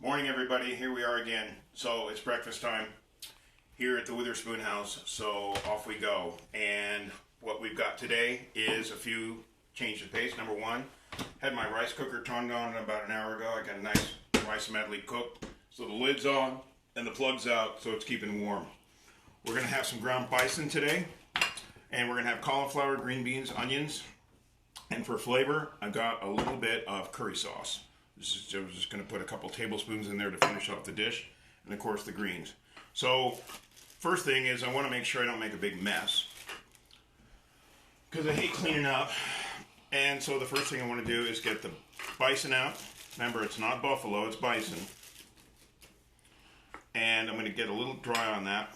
Morning, everybody. Here we are again. So it's breakfast time here at the Witherspoon house. So off we go. And what we've got today is a few changes of pace. Number one, had my rice cooker turned on about an hour ago. I got a nice rice medley cooked. So the lid's on and the plug's out, so it's keeping warm. We're going to have some ground bison today. And we're going to have cauliflower, green beans, onions. And for flavor, I've got a little bit of curry sauce. I'm just going to put a couple tablespoons in there to finish off the dish. And of course the greens. So first thing is I want to make sure I don't make a big mess, because I hate cleaning up. And so the first thing I want to do is get the bison out. Remember, it's not buffalo, it's bison. And I'm going to get a little dry on that.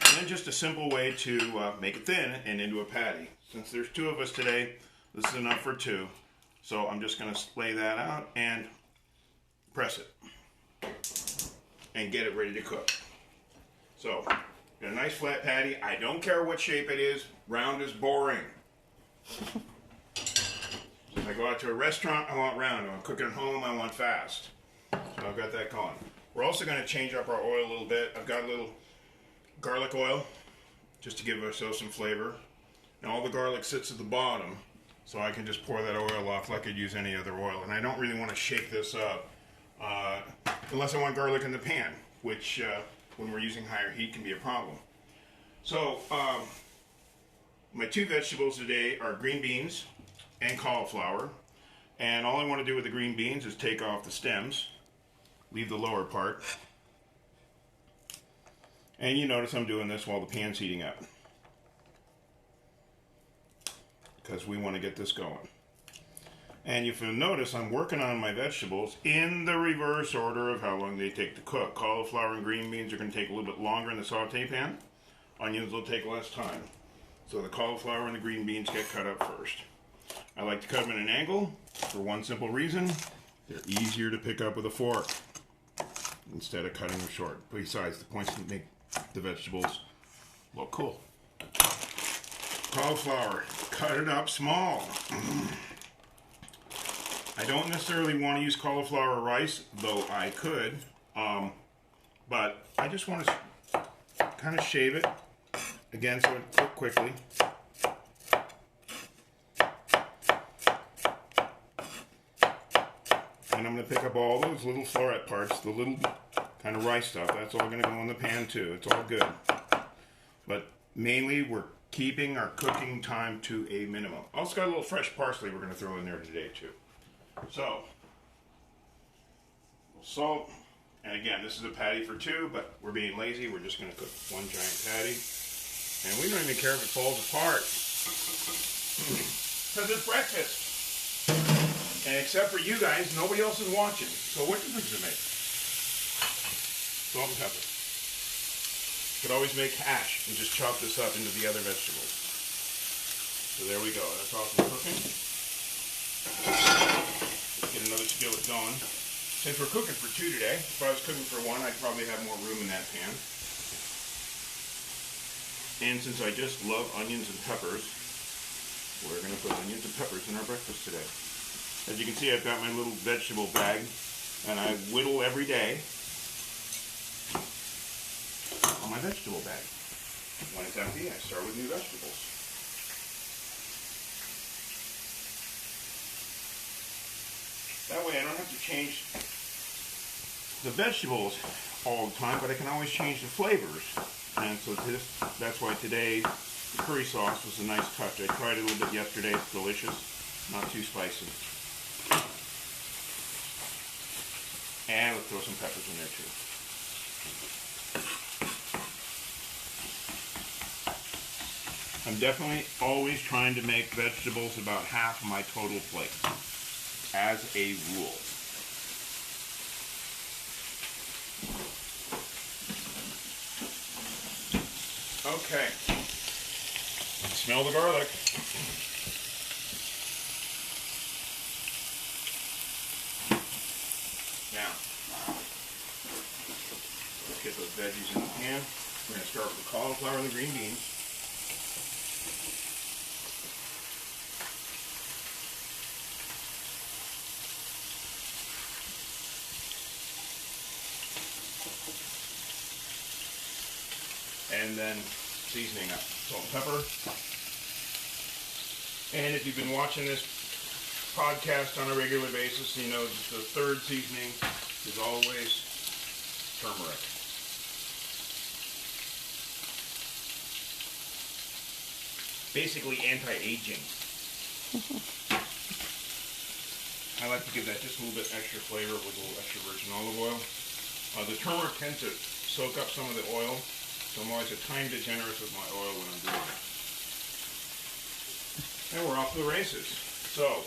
And then just a simple way to make it thin and into a patty. Since there's two of us today, this is enough for two. So I'm just going to lay that out and press it and get it ready to cook. So, got a nice flat patty. I don't care what shape it is. Round is boring. If I go out to a restaurant, I want round. If I'm cooking at home, I want fast. So I've got that going. We're also going to change up our oil a little bit. I've got a little garlic oil just to give ourselves some flavor. Now all the garlic sits at the bottom, so I can just pour that oil off like I'd use any other oil. And I don't really want to shake this up unless I want garlic in the pan, which when we're using higher heat can be a problem. So my two vegetables today are green beans and cauliflower. And all I want to do with the green beans is take off the stems, leave the lower part. And you notice I'm doing this while the pan's heating up, because we want to get this going. And if you'll notice, I'm working on my vegetables in the reverse order of how long they take to cook. Cauliflower and green beans are going to take a little bit longer in the saute pan. Onions will take less time. So the cauliflower and the green beans get cut up first. I like to cut them at an angle for one simple reason. They're easier to pick up with a fork instead of cutting them short. Besides, the points to make the vegetables look cool. Cauliflower, cut it up small. I don't necessarily want to use cauliflower rice, though I could, but I just want to kind of shave it, again, so it cooks quickly. And I'm going to pick up all those little floret parts, the little kind of rice stuff. That's all going to go in the pan too. It's all good. But mainly we're keeping our cooking time to a minimum. Also got a little fresh parsley we're going to throw in there today too. So, salt. And again, this is a patty for two, but we're being lazy. We're just going to cook one giant patty. And we don't even care if it falls apart, because it's breakfast. And except for you guys, nobody else is watching. So what difference does it make? Salt and pepper. Could always make hash and just chop this up into the other vegetables. So there we go. That's awesome cooking. Let's get another skillet going. Since we're cooking for two today, if I was cooking for one, I'd probably have more room in that pan. And since I just love onions and peppers, we're going to put onions and peppers in our breakfast today. As you can see, I've got my little vegetable bag, and I whittle every day on my vegetable bag. When it's empty, I start with new vegetables. That way I don't have to change the vegetables all the time, but I can always change the flavors. And so that's why today the curry sauce was a nice touch. I tried it a little bit yesterday. It's delicious. Not too spicy. And let's throw some peppers in there too. I'm definitely always trying to make vegetables about half my total plate, as a rule. Okay. Smell the garlic. Now, let's get those veggies in the pan. We're going to start with the cauliflower and the green beans. and then seasoning up. Salt and pepper. And if you've been watching this podcast on a regular basis, you know the third seasoning is always turmeric. Basically anti-aging. I like to give that just a little bit extra flavor with a little extra virgin olive oil. The turmeric tends to soak up some of the oil, so I'm always a tiny bit generous with my oil when I'm doing it. And we're off to the races. So,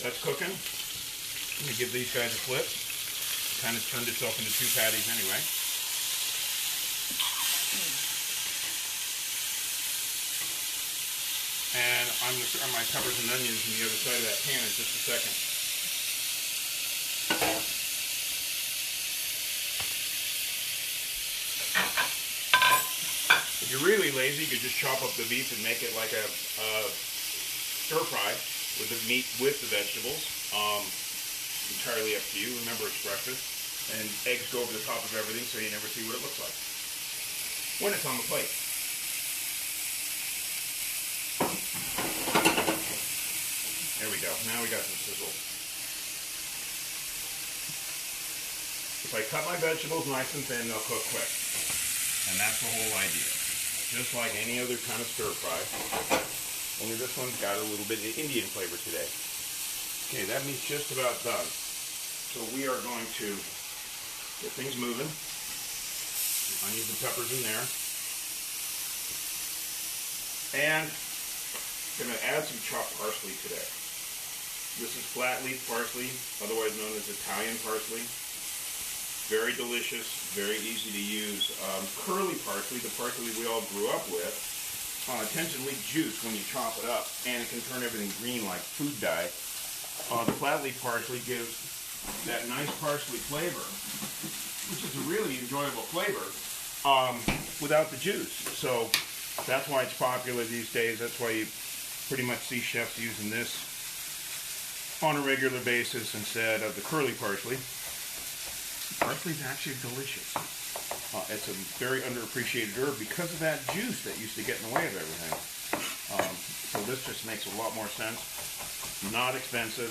that's cooking. Let me give these guys a flip. Kind of turned itself into two patties anyway. And I'm going to throw my peppers and onions on the other side of that pan in just a second. If you're really lazy, you could just chop up the beef and make it like a stir fry with the meat with the vegetables. Entirely up to you. Remember, it's breakfast. And eggs go over the top of everything so you never see what it looks like when it's on the plate. There we go. Now we got some sizzle. If I cut my vegetables nice and thin, they'll cook quick. And that's the whole idea. Just like any other kind of stir fry, only this one's got a little bit of Indian flavor today. Okay, that meat's just about done. So we are going to get things moving. Onions and peppers in there. And I'm going to add some chopped parsley today. This is flat leaf parsley, otherwise known as Italian parsley. Very delicious, very easy to use. Curly parsley, the parsley we all grew up with, tends to leak juice when you chop it up, and it can turn everything green like food dye. The flat leaf parsley gives that nice parsley flavor, which is a really enjoyable flavor, without the juice. So that's why it's popular these days. That's why you pretty much see chefs using this on a regular basis instead of the curly parsley. Parsley is actually delicious. It's a very underappreciated herb because of that juice that used to get in the way of everything. So this just makes a lot more sense. Not expensive.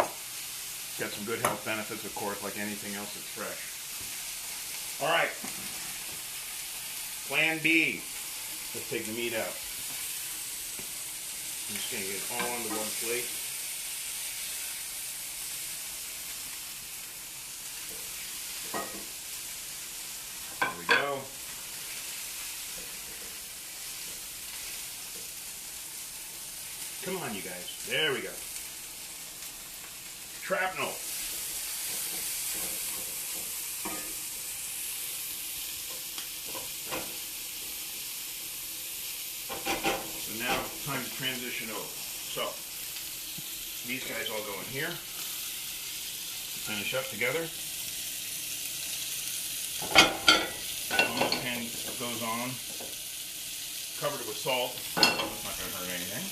Got some good health benefits, of course, like anything else that's fresh. All right. Plan B. Let's take the meat out. I'm just going to get it all onto one plate. There we go. Come on, you guys. There we go. Shrapnel. So now, time to transition over. So, these guys all go in here. Finish up together. When the pan goes on, covered it with salt. That's not going to hurt anything.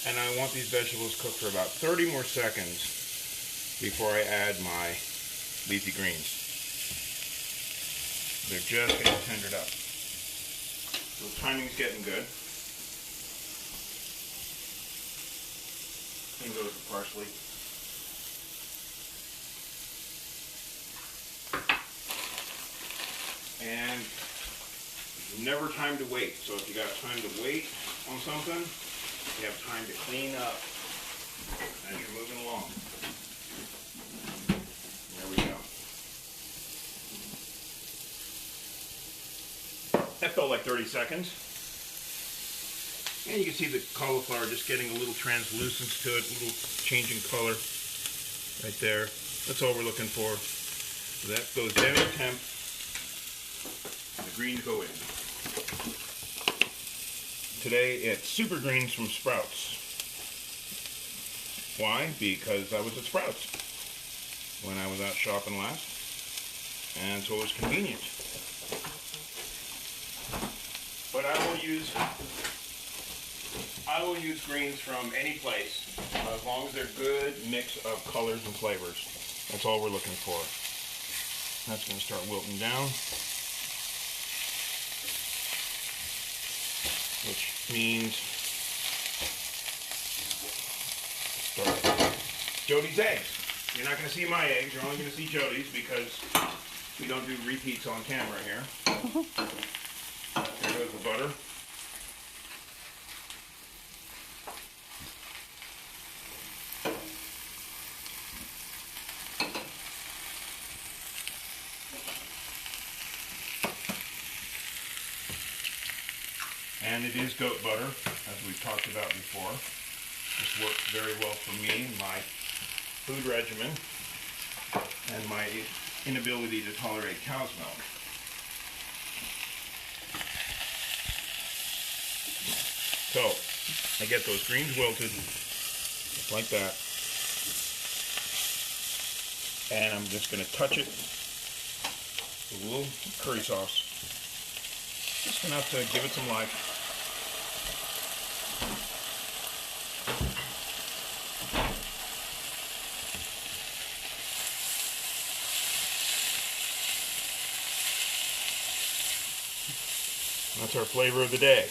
And I want these vegetables cooked for about 30 more seconds before I add my leafy greens. They're just getting tendered up. So the timing's getting good. In goes the parsley. And there's never time to wait. So if you got time to wait on something, you have time to clean up as you're moving along. There we go. That felt like 30 seconds. And you can see the cauliflower just getting a little translucence to it, a little change in color right there. That's all we're looking for. So that goes down to temp. And the greens go in. Today it's super greens from Sprouts. Why? Because I was at Sprouts when I was out shopping last, and so it was convenient. But I will use greens from any place as long as they're good mix of colors and flavors. That's all we're looking for. That's going to start wilting down. which means Jody's eggs. You're not going to see my eggs, you're only going to see Jody's because we don't do repeats on camera here. There goes the butter. And it is goat butter, as we've talked about before. This works very well for me, my food regimen, and my inability to tolerate cow's milk. So, I get those greens wilted, just like that. And I'm just going to touch it with a little curry sauce. Just enough to give it some life. That's our flavor of the day.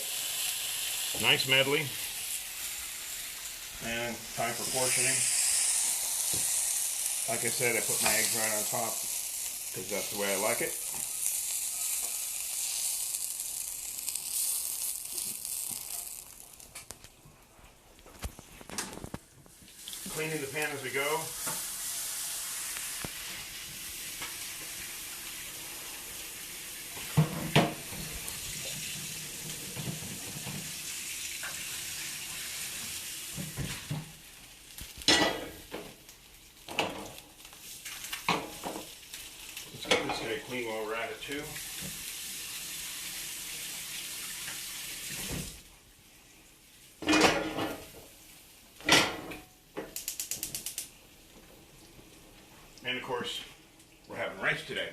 Nice medley. And time for portioning. Like I said, I put my eggs right on top because that's the way I like it. Cleaning the pan as we go. Let's get this guy clean while we're at it too. And of course, we're having rice today.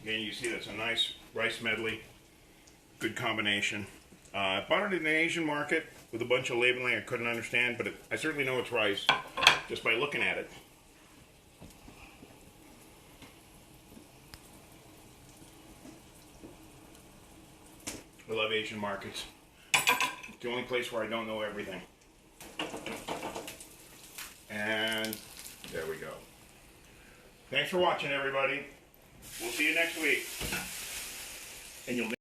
Again, you see that's a nice rice medley. Good combination. I bought it in an Asian market with a bunch of labeling I couldn't understand, but I certainly know it's rice just by looking at it. I love Asian markets. It's the only place where I don't know everything. And there we go. Thanks for watching, everybody. We'll see you next week. And you'll